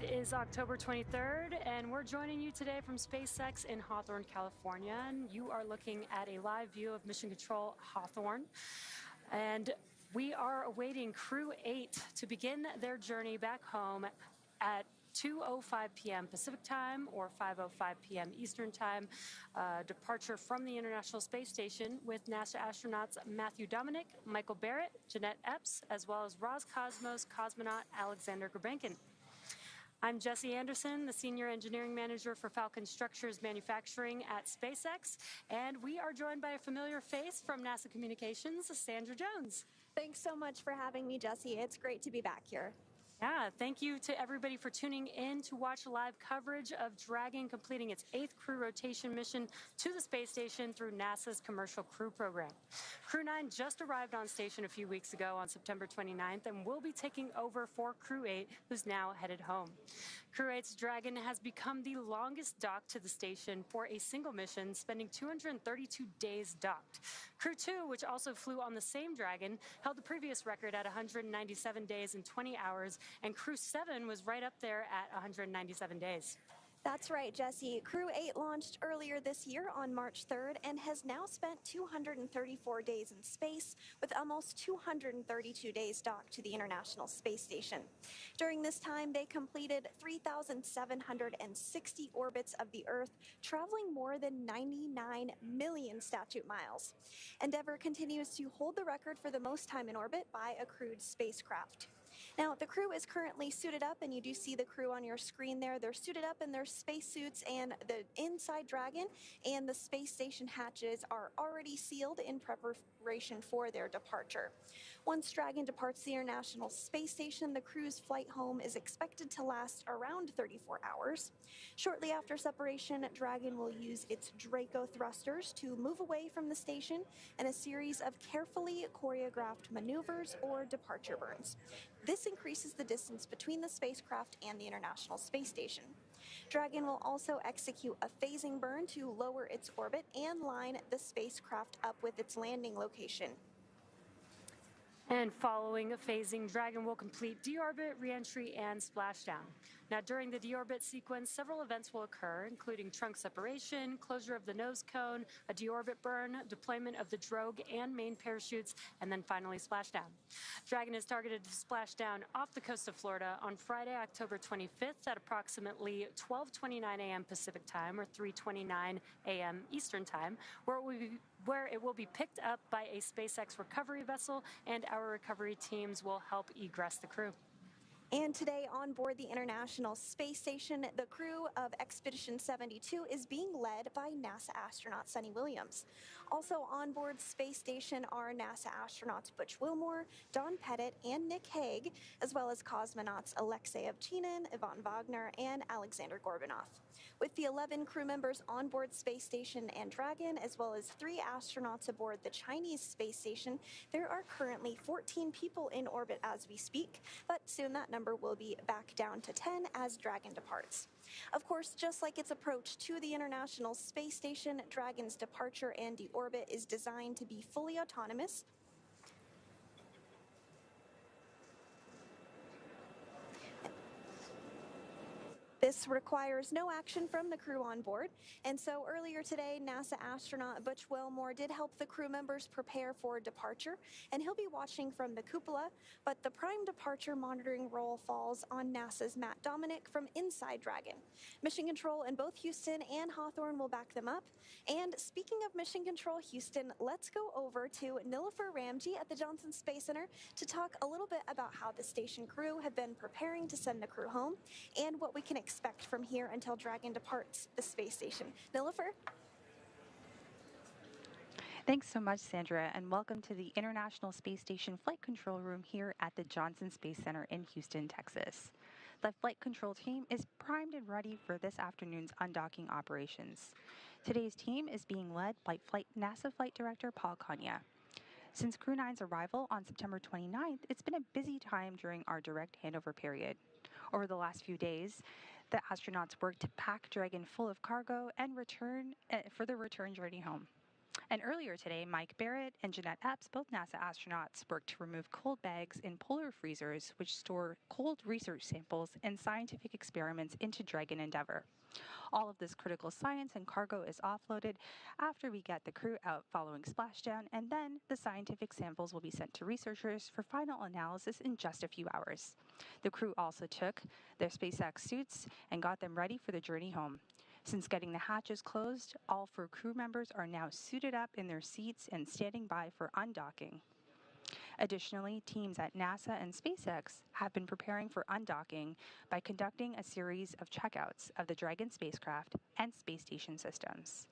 It is October 23rd, and we're joining you today from SpaceX in Hawthorne, California. And you are looking at a live view of Mission Control Hawthorne. And we are awaiting Crew-8 to begin their journey back home at 2:05 p.m. Pacific time or 5:05 p.m. Eastern time, departure from the International Space Station with NASA astronauts Matthew Dominick, Michael Barratt, Jeanette Epps, as well as Roscosmos cosmonaut Alexander Grebenkin. I'm Jessie Anderson, the Senior Engineering Manager for Falcon Structures Manufacturing at SpaceX, and we are joined by a familiar face from NASA Communications, Sandra Jones. Thanks so much for having me, Jessie. It's great to be back here. Yeah, thank you to everybody for tuning in to watch live coverage of Dragon completing its 8th crew rotation mission to the space station through NASA's Commercial Crew Program. Crew-9 just arrived on station a few weeks ago on September 29th and will be taking over for Crew-8, who's now headed home. Crew-8's Dragon has become the longest dock to the station for a single mission, spending 232 days docked. Crew-2, which also flew on the same Dragon, held the previous record at 197 days and 20 hours, and Crew-7 was right up there at 197 days. That's right, Jessie. Crew-8 launched earlier this year on March 3rd and has now spent 234 days in space, with almost 232 days docked to the International Space Station. During this time, they completed 3,760 orbits of the Earth, traveling more than 99 million statute miles. Endeavour continues to hold the record for the most time in orbit by a crewed spacecraft. Now, the crew is currently suited up, and you do see the crew on your screen there. They're suited up in their spacesuits, and the inside Dragon and the space station hatches are already sealed in preparation for their departure. Once Dragon departs the International Space Station, the crew's flight home is expected to last around 34 hours. Shortly after separation, Dragon will use its Draco thrusters to move away from the station in a series of carefully choreographed maneuvers or departure burns. This increases the distance between the spacecraft and the International Space Station. Dragon will also execute a phasing burn to lower its orbit and line the spacecraft up with its landing location. And following a phasing, Dragon will complete deorbit, reentry, and splashdown. Now, during the deorbit sequence, several events will occur, including trunk separation, closure of the nose cone, a deorbit burn, deployment of the drogue and main parachutes, and then finally splashdown. Dragon is targeted to splash down off the coast of Florida on Friday, October 25th at approximately 12:29 a.m. Pacific time or 3:29 a.m. Eastern time, where it will be picked up by a SpaceX recovery vessel, and our recovery teams will help egress the crew. And today on board the International Space Station, the crew of Expedition 72 is being led by NASA astronaut Suni Williams. Also on board Space Station are NASA astronauts Butch Wilmore, Don Pettit, and Nick Hague, as well as cosmonauts Alexei Ovchinin, Ivan Wagner, and Alexander Gorbanov. With the 11 crew members on board Space Station and Dragon, as well as 3 astronauts aboard the Chinese space station, there are currently 14 people in orbit as we speak, but soon that number will be back down to 10 as Dragon departs. Of course, just like its approach to the International Space Station, Dragon's departure and deorbit is designed to be fully autonomous. This requires no action from the crew on board, and so earlier today, NASA astronaut Butch Wilmore did help the crew members prepare for departure, and he'll be watching from the cupola, but the prime departure monitoring role falls on NASA's Matt Dominick from inside Dragon. Mission Control in both Houston and Hawthorne will back them up, and speaking of Mission Control Houston, let's go over to Nilofer Ramji at the Johnson Space Center to talk a little bit about how the station crew have been preparing to send the crew home, and what we can expect from here until Dragon departs the space station. Nilofer? Thanks so much, Sandra, and welcome to the International Space Station Flight Control Room here at the Johnson Space Center in Houston, Texas. The flight control team is primed and ready for this afternoon's undocking operations. Today's team is being led by NASA Flight Director Paul Kanya. Since Crew-9's arrival on September 29th, it's been a busy time during our direct handover period. Over the last few days, the astronauts worked to pack Dragon full of cargo and return for the return journey home. And earlier today, Mike Barratt and Jeanette Epps, both NASA astronauts, worked to remove cold bags in polar freezers, which store cold research samples and scientific experiments into Dragon Endeavour. All of this critical science and cargo is offloaded after we get the crew out following splashdown, and then the scientific samples will be sent to researchers for final analysis in just a few hours. The crew also took their SpaceX suits and got them ready for the journey home. Since getting the hatches closed, all 4 crew members are now suited up in their seats and standing by for undocking. Additionally, teams at NASA and SpaceX have been preparing for undocking by conducting a series of checkouts of the Dragon spacecraft and space station systems.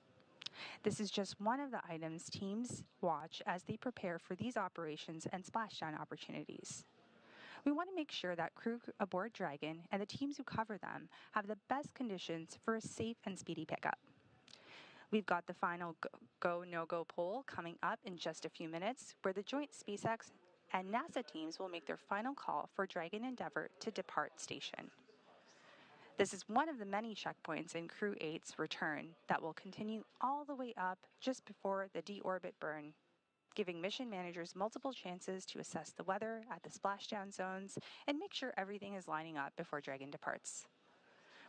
This is just one of the items teams watch as they prepare for these operations and splashdown opportunities. We want to make sure that crew aboard Dragon and the teams who cover them have the best conditions for a safe and speedy pickup. We've got the final go, no-go poll coming up in just a few minutes, where the joint SpaceX and NASA teams will make their final call for Dragon Endeavour to depart station. This is one of the many checkpoints in Crew-8's return that will continue all the way up just before the deorbit burn, giving mission managers multiple chances to assess the weather at the splashdown zones and make sure everything is lining up before Dragon departs.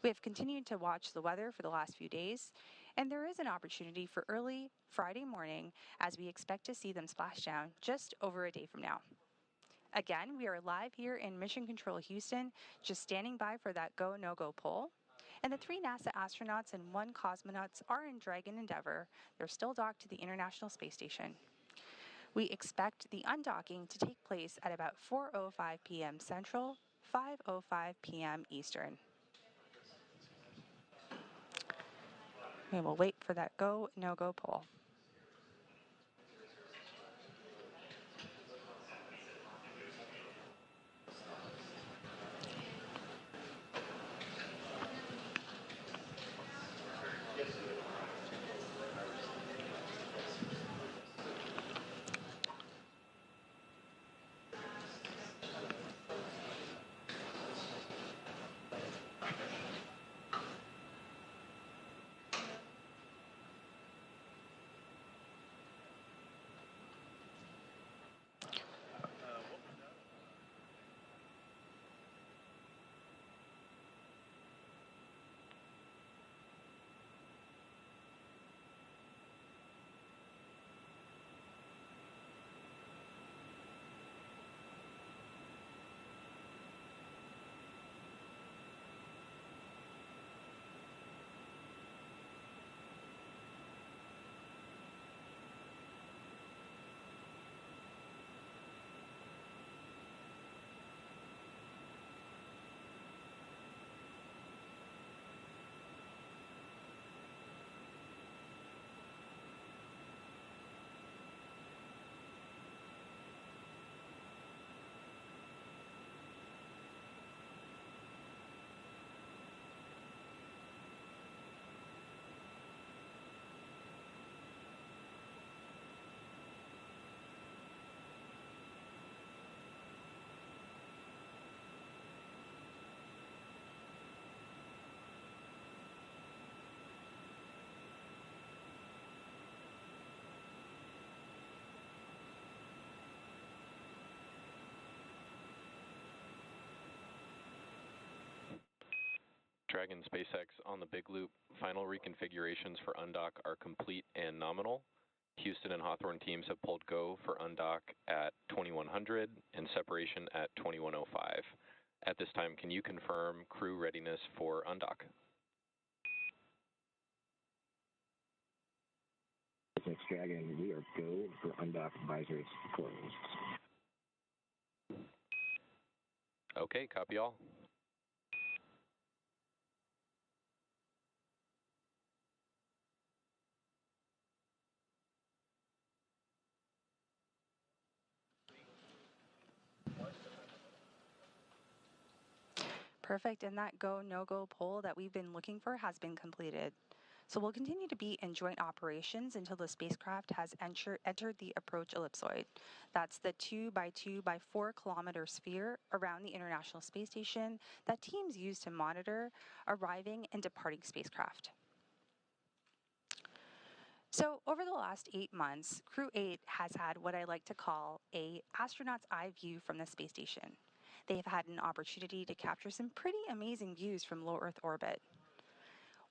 We have continued to watch the weather for the last few days, and there is an opportunity for early Friday morning as we expect to see them splash down just over a day from now. Again, we are live here in Mission Control Houston, just standing by for that go, no-go poll. And the 3 NASA astronauts and 1 cosmonaut are in Dragon Endeavour. They're still docked to the International Space Station. We expect the undocking to take place at about 4:05 p.m. Central, 5:05 p.m. Eastern. We will wait for that go, no-go poll. Dragon SpaceX on the Big Loop final reconfigurations for undock are complete and nominal. Houston and Hawthorne teams have pulled go for undock at 2100 and separation at 2105. At this time, can you confirm crew readiness for undock? SpaceX Dragon, we are go for undock advisories closed. Okay, copy all. Perfect, and that go, no-go poll that we've been looking for has been completed. So we'll continue to be in joint operations until the spacecraft has entered the approach ellipsoid. That's the 2 by 2 by 4 kilometer sphere around the International Space Station that teams use to monitor arriving and departing spacecraft. So over the last 8 months, Crew-8 has had what I like to call a astronaut's eye view from the space station. They've had an opportunity to capture some pretty amazing views from low Earth orbit.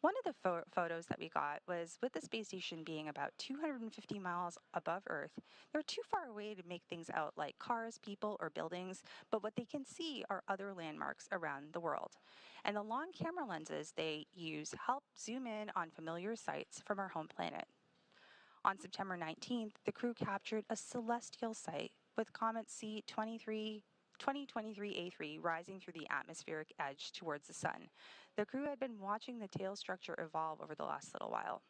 One of the photos that we got was with the space station being about 250 miles above Earth. They're too far away to make things out like cars, people, or buildings, but what they can see are other landmarks around the world. And the long camera lenses they use help zoom in on familiar sights from our home planet. On September 19th, the crew captured a celestial sight with comet C-23 2023-A3 rising through the atmospheric edge towards the sun. The crew had been watching the tail structure evolve over the last little while.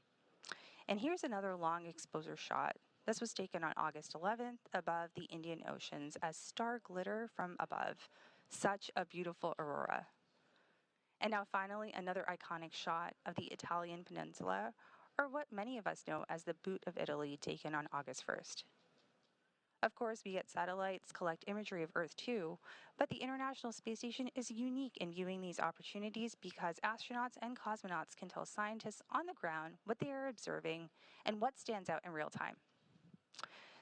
And here's another long exposure shot. This was taken on August 11th above the Indian Oceans as star glitter from above. Such a beautiful aurora. And now finally, another iconic shot of the Italian peninsula, or what many of us know as the Boot of Italy, taken on August 1st. Of course, we get satellites collect imagery of Earth too, but the International Space Station is unique in viewing these opportunities because astronauts and cosmonauts can tell scientists on the ground what they are observing and what stands out in real time.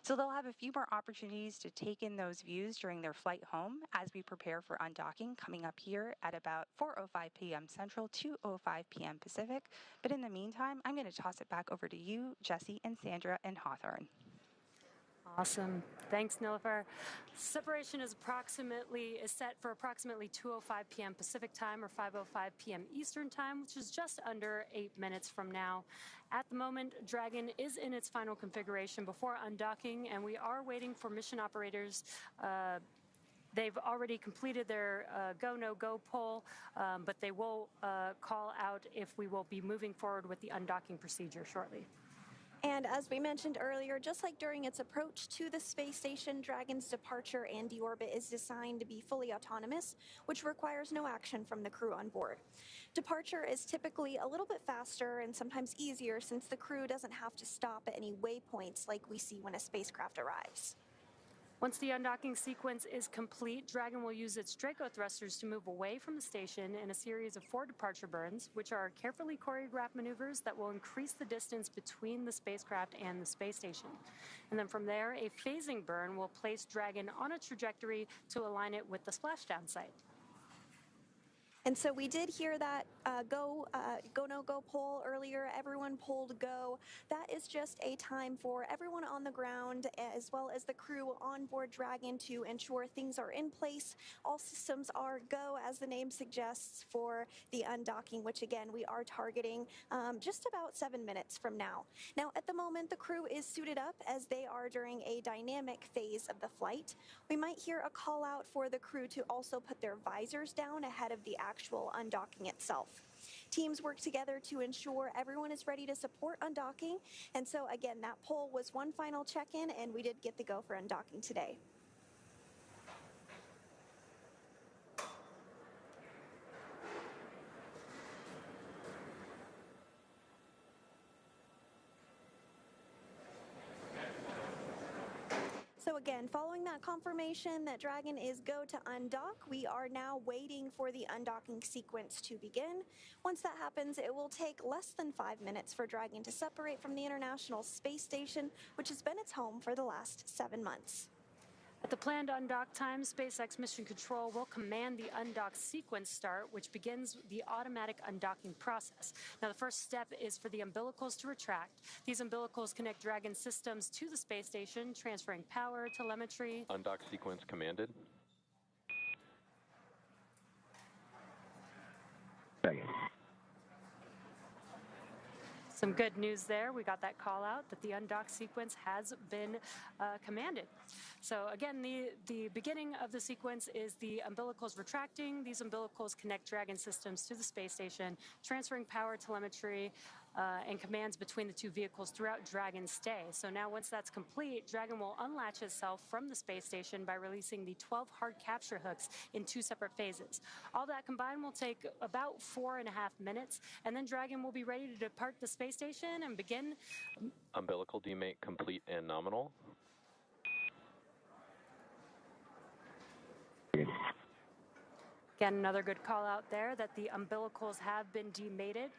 So they'll have a few more opportunities to take in those views during their flight home as we prepare for undocking coming up here at about 4:05 p.m. Central, 2:05 p.m. Pacific. But in the meantime, I'm going to toss it back over to you, Jesse, and Sandra, and Hawthorne. Awesome. Thanks, Nilüfer. Separation is set for approximately 2:05 p.m. Pacific time or 5:05 p.m. Eastern time, which is just under 8 minutes from now. At the moment, Dragon is in its final configuration before undocking, and we are waiting for mission operators. They've already completed their go, no-go poll, but they will call out if we will be moving forward with the undocking procedure shortly. And as we mentioned earlier, just like during its approach to the space station, Dragon's departure and deorbit is designed to be fully autonomous, which requires no action from the crew on board. Departure is typically a little bit faster and sometimes easier since the crew doesn't have to stop at any waypoints like we see when a spacecraft arrives. Once the undocking sequence is complete, Dragon will use its Draco thrusters to move away from the station in a series of 4 departure burns, which are carefully choreographed maneuvers that will increase the distance between the spacecraft and the space station. And then from there, a phasing burn will place Dragon on a trajectory to align it with the splashdown site. And so we did hear that go, no-go poll earlier. Everyone polled go. That is just a time for everyone on the ground as well as the crew on board Dragon to ensure things are in place. All systems are go, as the name suggests, for the undocking, which again, we are targeting just about 7 minutes from now. Now, at the moment, the crew is suited up as they are during a dynamic phase of the flight. We might hear a call out for the crew to also put their visors down ahead of the actual undocking itself. Teams work together to ensure everyone is ready to support undocking. And so again, that poll was one final check-in, and we did get the go for undocking today. So again, following that confirmation that Dragon is go to undock, we are now waiting for the undocking sequence to begin. Once that happens, it will take less than 5 minutes for Dragon to separate from the International Space Station, which has been its home for the last 7 months. At the planned undock time, SpaceX Mission Control will command the undock sequence start, which begins the automatic undocking process. Now, the first step is for the umbilicals to retract. These umbilicals connect Dragon systems to the space station, transferring power, telemetry. Undock sequence commanded. Second. Some good news there. We got that call out that the undock sequence has been commanded. So again, the beginning of the sequence is the umbilicals retracting. These umbilicals connect Dragon systems to the space station, transferring power, telemetry, and commands between the two vehicles throughout Dragon's stay. So now once that's complete, Dragon will unlatch itself from the space station by releasing the 12 hard capture hooks in 2 separate phases. All that combined will take about 4.5 minutes, and then Dragon will be ready to depart the space station and begin. Umbilical demate complete and nominal. Again, another good call out there that the umbilicals have been demated.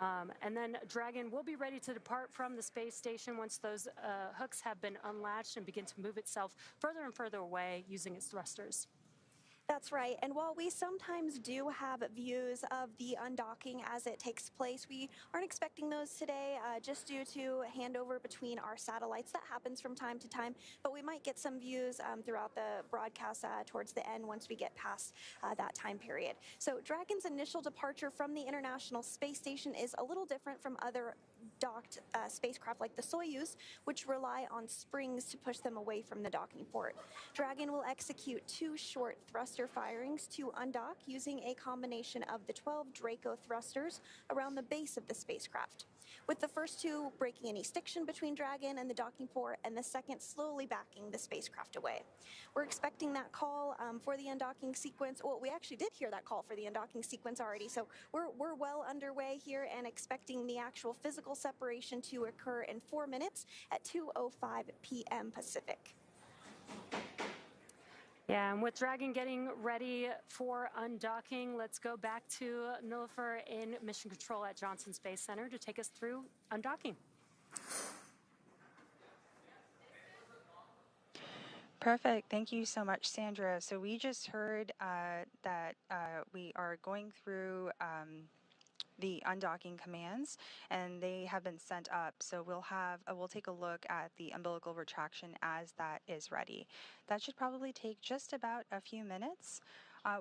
And then Dragon will be ready to depart from the space station once those hooks have been unlatched and begin to move itself further and further away using its thrusters. That's right. And while we sometimes do have views of the undocking as it takes place, we aren't expecting those today just due to handover between our satellites. That happens from time to time, but we might get some views throughout the broadcast towards the end once we get past that time period. So Dragon's initial departure from the International Space Station is a little different from other docked spacecraft like the Soyuz, which rely on springs to push them away from the docking port. Dragon will execute 2 short thruster firings to undock using a combination of the 12 Draco thrusters around the base of the spacecraft, with the first 2 breaking any stiction between Dragon and the docking port, and the second slowly backing the spacecraft away. We're expecting that call for the undocking sequence. Well, we actually did hear that call for the undocking sequence already, so we're well underway here and expecting the actual physical separation to occur in 4 minutes at 2:05 p.m. Pacific. Yeah, and with Dragon getting ready for undocking, let's go back to Nilüfer in Mission Control at Johnson Space Center to take us through undocking. Perfect. Thank you so much, Sandra. So we just heard that we are going through the undocking commands, and they have been sent up. So we'll take a look at the umbilical retraction as that is ready. That should probably take just about a few minutes.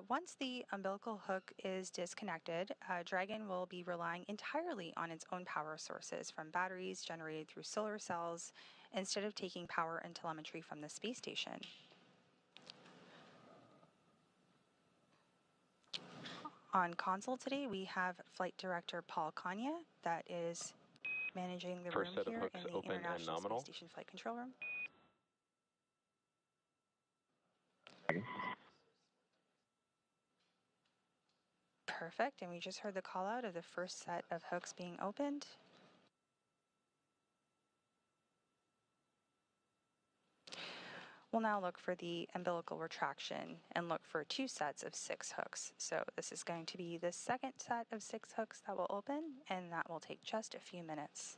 Once the umbilical hook is disconnected, Dragon will be relying entirely on its own power sources from batteries generated through solar cells instead of taking power and telemetry from the space station. On console today, we have Flight Director Paul Kanya that is managing the room here in the International Space Station Flight Control Room. Perfect, and we just heard the call out of the first set of hooks being opened. We'll now look for the umbilical retraction and look for 2 sets of 6 hooks. So this is going to be the second set of 6 hooks that will open, and that will take just a few minutes.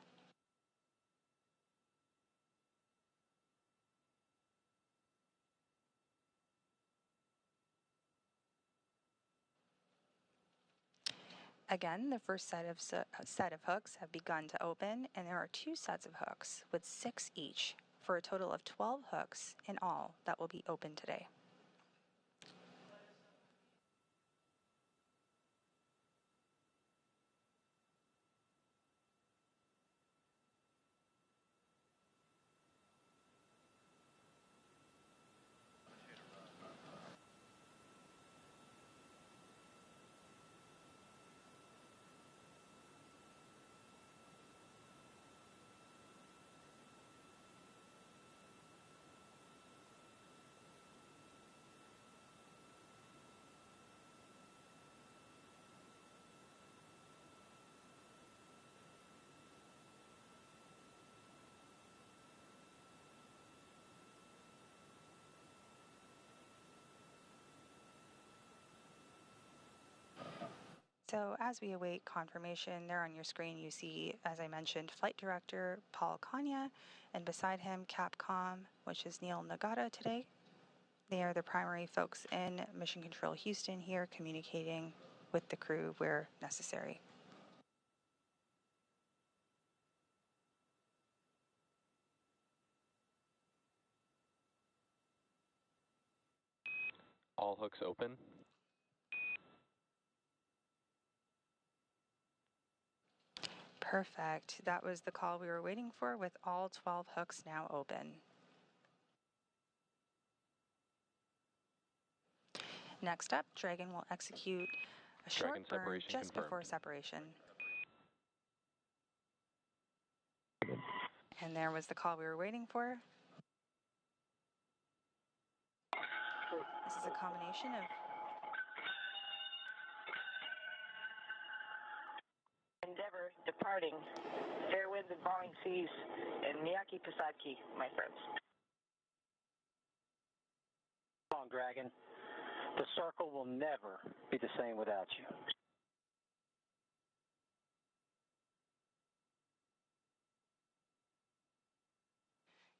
Again, the first set of hooks have begun to open, and there are 2 sets of hooks with 6 each, for a total of 12 hooks in all that will be open today. So as we await confirmation, there on your screen you see, as I mentioned, Flight Director Paul Kanya, and beside him Capcom, which is Neil Nagata today. They are the primary folks in Mission Control Houston here, communicating with the crew where necessary. All hooks open. Perfect. That was the call we were waiting for, with all 12 hooks now open. Next up, Dragon will execute a short burn just before separation. And there was the call we were waiting for. This is a combination of Endeavour departing, fair winds and falling seas, and Miyaki Pisaki, my friends. Come on, Dragon. The circle will never be the same without you.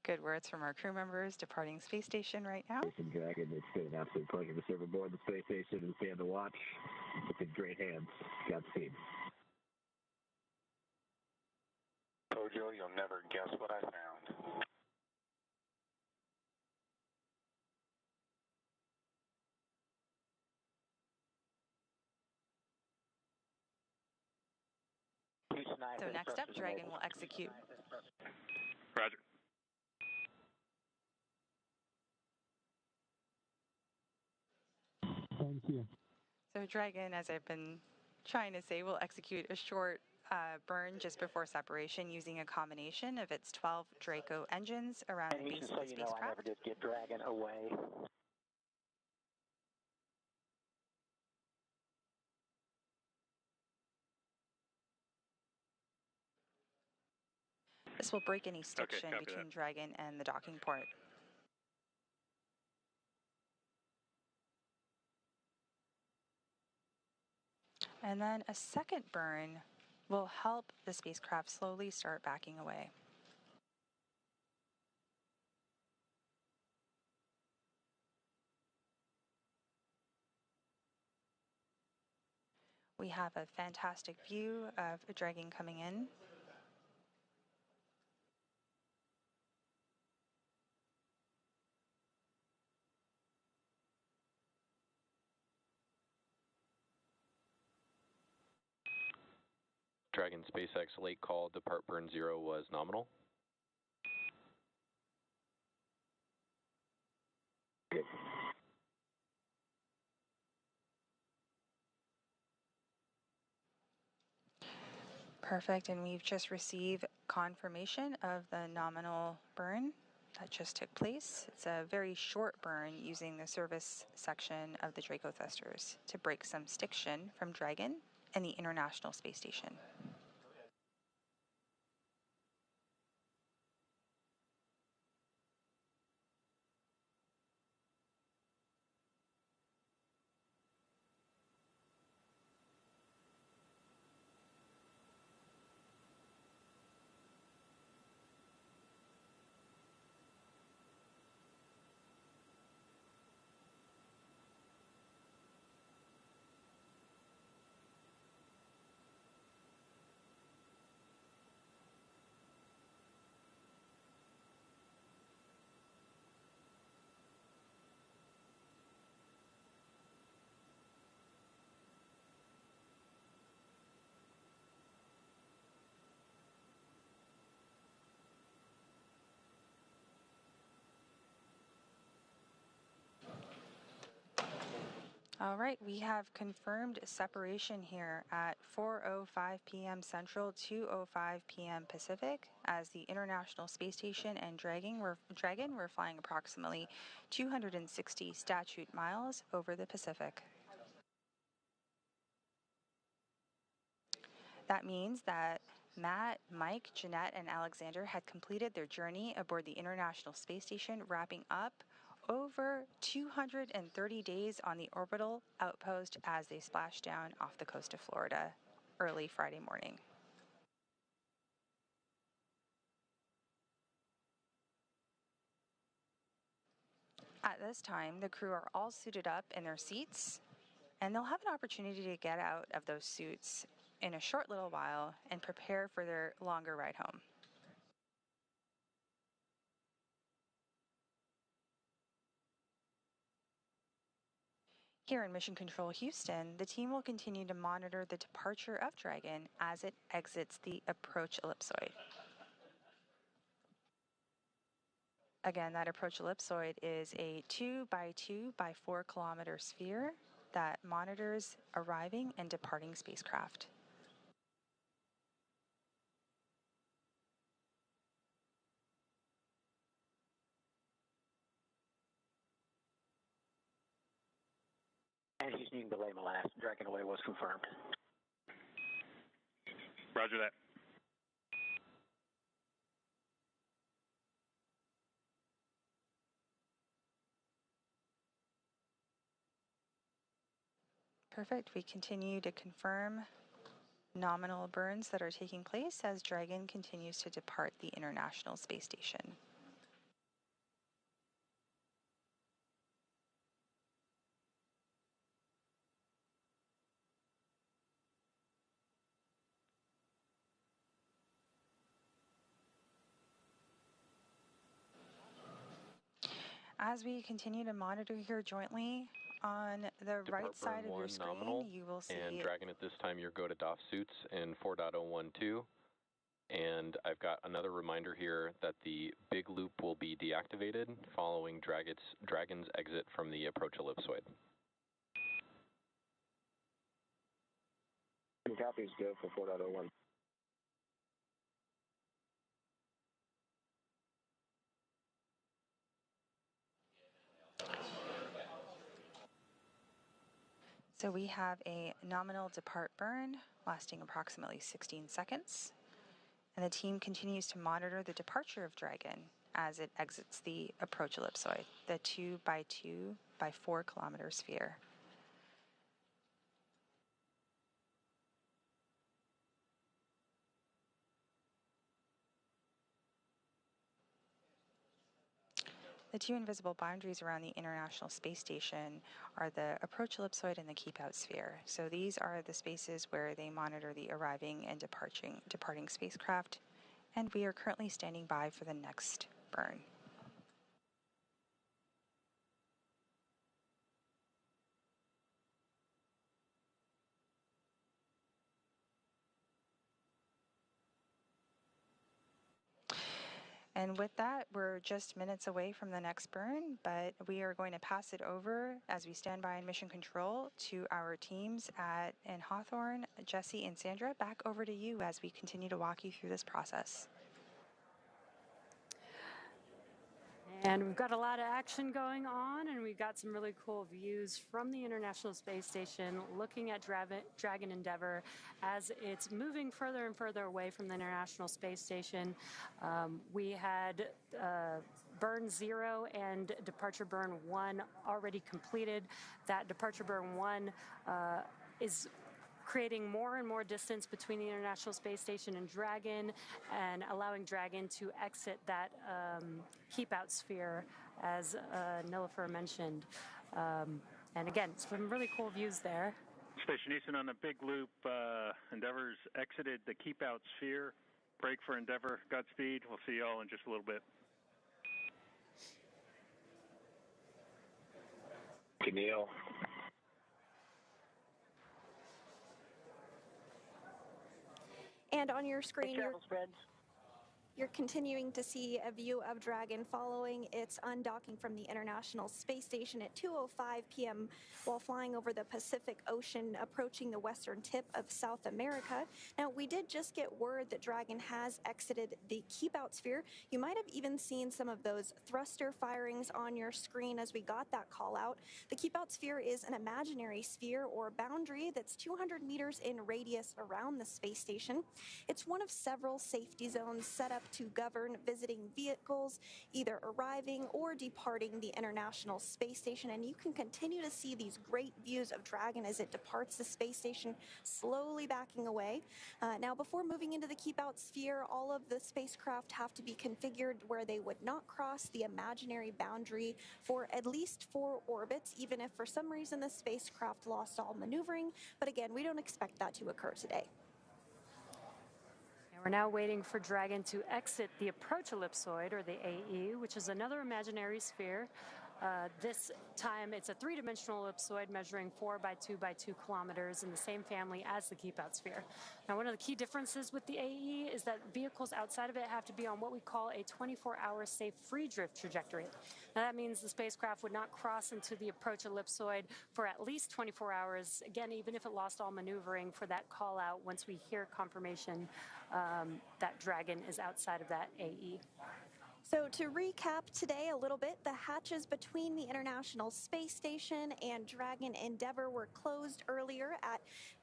Good words from our crew members departing space station right now. Dragon, it's been an absolute pleasure to serve aboard the space station and stand to watch. It's in great hands. Godspeed. Tojo, you'll never guess what I found. So next up, Dragon will execute. Roger. Thank you. So Dragon, as I've been trying to say, will execute a short burn just before separation using a combination of its 12 Draco engines around the base of the spacecraft. I never did get Dragon away. This will break any stiction between Dragon and the docking port. And then a second burn will help the spacecraft slowly start backing away. We have a fantastic view of a Dragon coming in. Dragon SpaceX late call, depart burn 0 was nominal. Perfect, and we've just received confirmation of the nominal burn that just took place. It's a very short burn using the service section of the Draco thrusters to break some stiction from Dragon and the International Space Station. All right, we have confirmed separation here at 4:05 p.m. Central, 2:05 p.m. Pacific, as the International Space Station and Dragon were flying approximately 260 statute miles over the Pacific. That means that Matt, Mike, Jeanette, and Alexander had completed their journey aboard the International Space Station, wrapping up over 230 days on the orbital outpost as they splashed down off the coast of Florida early Friday morning. At this time, the crew are all suited up in their seats, and they'll have an opportunity to get out of those suits in a short little while and prepare for their longer ride home. Here in Mission Control Houston, the team will continue to monitor the departure of Dragon as it exits the approach ellipsoid. Again, that approach ellipsoid is a 2 by 2 by 4 kilometer sphere that monitors arriving and departing spacecraft. And Houston, delay my last. Dragon away was confirmed. Roger that. Perfect. We continue to confirm nominal burns that are taking place as Dragon continues to depart the International Space Station. as we continue to monitor here jointly, on the right side of your screen, nominal, you will see... And Dragon, at this time, your go to DOF suits in 4.012. And I've got another reminder here that the big loop will be deactivated following Dragon's exit from the approach ellipsoid. Copies go for 4.01. So we have a nominal depart burn lasting approximately 16 seconds. And the team continues to monitor the departure of Dragon as it exits the approach ellipsoid, the 2 by 2 by 4 kilometer sphere. The two invisible boundaries around the International Space Station are the approach ellipsoid and the keep-out sphere. So these are the spaces where they monitor the arriving and departing spacecraft, and we are currently standing by for the next burn. And with that, we're just minutes away from the next burn, but we are going to pass it over as we stand by in mission control to our teams in Hawthorne. Jesse and Sandra, back over to you as we continue to walk you through this process. And we've got a lot of action going on, and we've got some really cool views from the International Space Station looking at Dragon Endeavour as it's moving further and further away from the International Space Station. We had burn 0 and departure burn 1 already completed. That departure burn 1 is creating more and more distance between the International Space Station and Dragon, and allowing Dragon to exit that keep-out sphere, as Nilofer mentioned. And again, some really cool views there. Station Easton on a big loop. Endeavour's exited the keep-out sphere. Break for Endeavour. Godspeed. We'll see you all in just a little bit. Neil. And on your screen, you're continuing to see a view of Dragon following its undocking from the International Space Station at 2:05 p.m. while flying over the Pacific Ocean, approaching the western tip of South America. Now, we did just get word that Dragon has exited the keep-out sphere. You might have even seen some of those thruster firings on your screen as we got that call out. The keep-out sphere is an imaginary sphere or boundary that's 200 meters in radius around the space station. It's one of several safety zones set up to govern visiting vehicles either arriving or departing the International Space Station, and you can continue to see these great views of Dragon as it departs the space station, slowly backing away. Now, before moving into the keep-out sphere, all of the spacecraft have to be configured where they would not cross the imaginary boundary for at least 4 orbits, even if for some reason the spacecraft lost all maneuvering. But again, we don't expect that to occur today. We're now waiting for Dragon to exit the approach ellipsoid, or the AE, which is another imaginary sphere. This time it's a 3-dimensional ellipsoid measuring 4 by 2 by 2 kilometers in the same family as the keep-out sphere. Now, one of the key differences with the AE is that vehicles outside of it have to be on what we call a 24-hour safe free drift trajectory. Now, that means the spacecraft would not cross into the approach ellipsoid for at least 24 hours, again, even if it lost all maneuvering for that call out once we hear confirmation that Dragon is outside of that AE. So to recap today a little bit, the hatches between the International Space Station and Dragon Endeavour were closed earlier at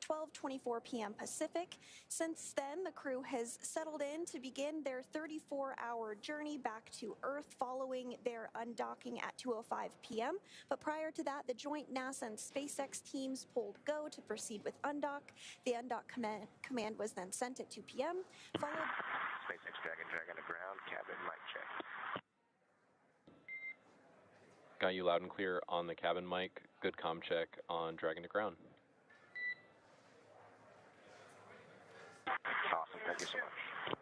12:24 p.m. Pacific. Since then, the crew has settled in to begin their 34-hour journey back to Earth following their undocking at 2:05 p.m. But prior to that, the joint NASA and SpaceX teams pulled go to proceed with undock. The undock command was then sent at 2 p.m., followed... SpaceX Dragon to ground, cabin mic check. Got you loud and clear on the cabin mic. Good comm check on Dragon to ground. Awesome, thank you so much.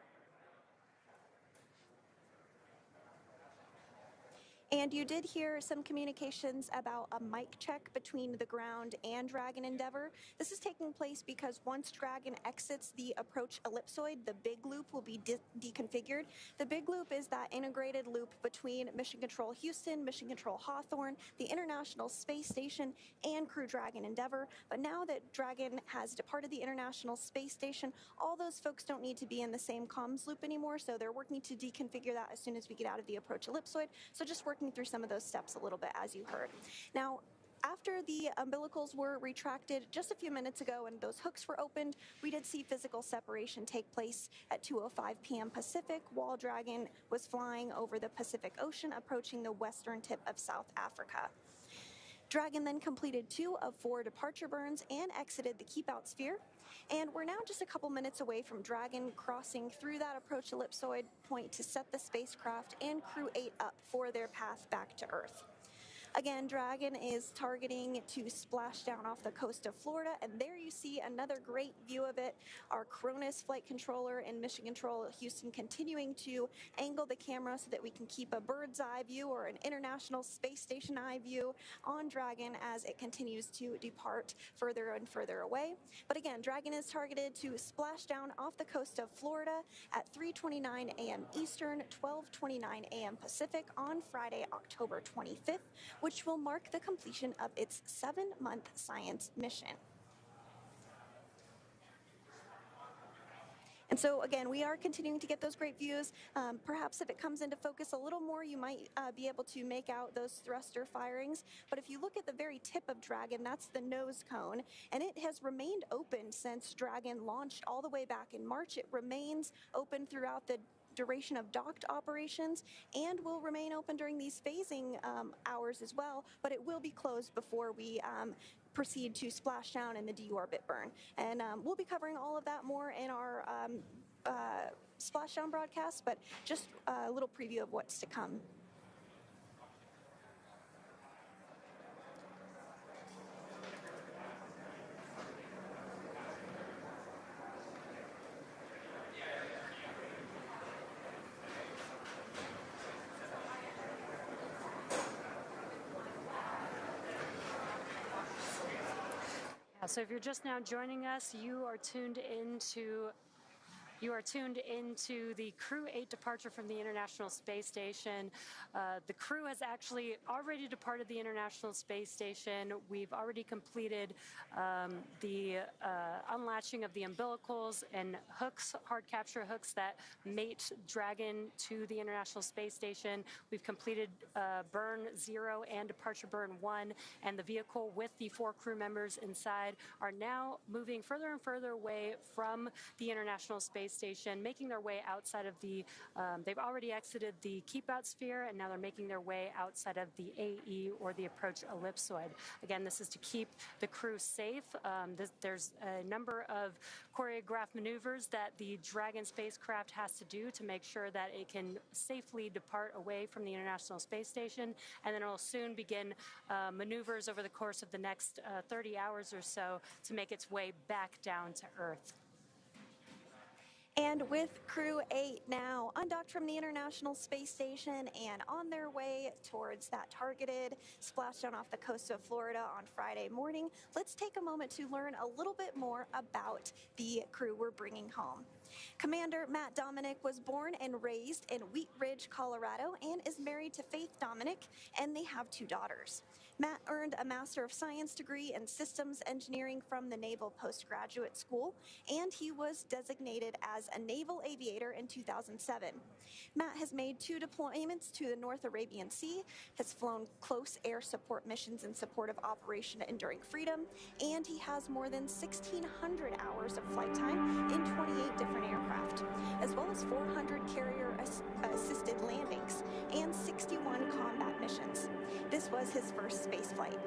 And you did hear some communications about a mic check between the ground and Dragon Endeavour. This is taking place because once Dragon exits the approach ellipsoid, the big loop will be deconfigured. The big loop is that integrated loop between Mission Control Houston, Mission Control Hawthorne, the International Space Station, and Crew Dragon Endeavour. But now that Dragon has departed the International Space Station, all those folks don't need to be in the same comms loop anymore, so they're working to deconfigure that as soon as we get out of the approach ellipsoid. So just working through some of those steps a little bit, as you heard. Now, after the umbilicals were retracted just a few minutes ago and those hooks were opened, we did see physical separation take place at 2:05 p.m. Pacific while Dragon was flying over the Pacific Ocean, approaching the western tip of South Africa. Dragon then completed 2 of 4 departure burns and exited the keep-out sphere. And we're now just a couple minutes away from Dragon crossing through that approach ellipsoid point to set the spacecraft and Crew-8 up for their path back to Earth. Again, Dragon is targeting to splash down off the coast of Florida, and there you see another great view of it. Our Cronus flight controller in Mission Control Houston continuing to angle the camera so that we can keep a bird's eye view or an International Space Station eye view on Dragon as it continues to depart further and further away. But again, Dragon is targeted to splash down off the coast of Florida at 3:29 a.m. Eastern, 12:29 a.m. Pacific on Friday, October 25th, which will mark the completion of its 7-month science mission. And so, again, we are continuing to get those great views. Perhaps if it comes into focus a little more, you might be able to make out those thruster firings. But if you look at the very tip of Dragon, that's the nose cone, and it has remained open since Dragon launched all the way back in March. It remains open throughout the duration of docked operations and will remain open during these phasing hours as well, but it will be closed before we proceed to splash down in the deorbit burn. And we'll be covering all of that more in our splashdown broadcast, but just a little preview of what's to come. So if you're just now joining us, you are tuned into the Crew-8 departure from the International Space Station. The crew has actually already departed the International Space Station. We've already completed the unlatching of the umbilicals and hooks, hard capture hooks that mate Dragon to the International Space Station. We've completed burn 0 and departure burn 1, and the vehicle with the 4 crew members inside are now moving further and further away from the International Space Station, making their way outside of the, they've already exited the keep-out sphere, and now they're making their way outside of the AE, or the approach ellipsoid. Again, this is to keep the crew safe. There's a number of choreographed maneuvers that the Dragon spacecraft has to do to make sure that it can safely depart away from the International Space Station, and then it will soon begin maneuvers over the course of the next 30 hours or so to make its way back down to Earth. And with Crew-8 now undocked from the International Space Station and on their way towards that targeted splashdown off the coast of Florida on Friday morning, let's take a moment to learn a little bit more about the crew we're bringing home. Commander Matt Dominick was born and raised in Wheat Ridge, Colorado, and is married to Faith Dominick, and they have 2 daughters. Matt earned a Master of Science degree in Systems Engineering from the Naval Postgraduate School, and he was designated as a naval aviator in 2007. Matt has made 2 deployments to the North Arabian Sea, has flown close air support missions in support of Operation Enduring Freedom, and he has more than 1,600 hours of flight time in 28 different aircraft, as well as 400 carrier-assisted landings and 61 combat missions. This was his first space flight.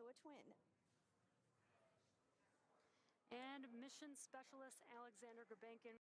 also a twin. And mission specialist Alexander Grebenkin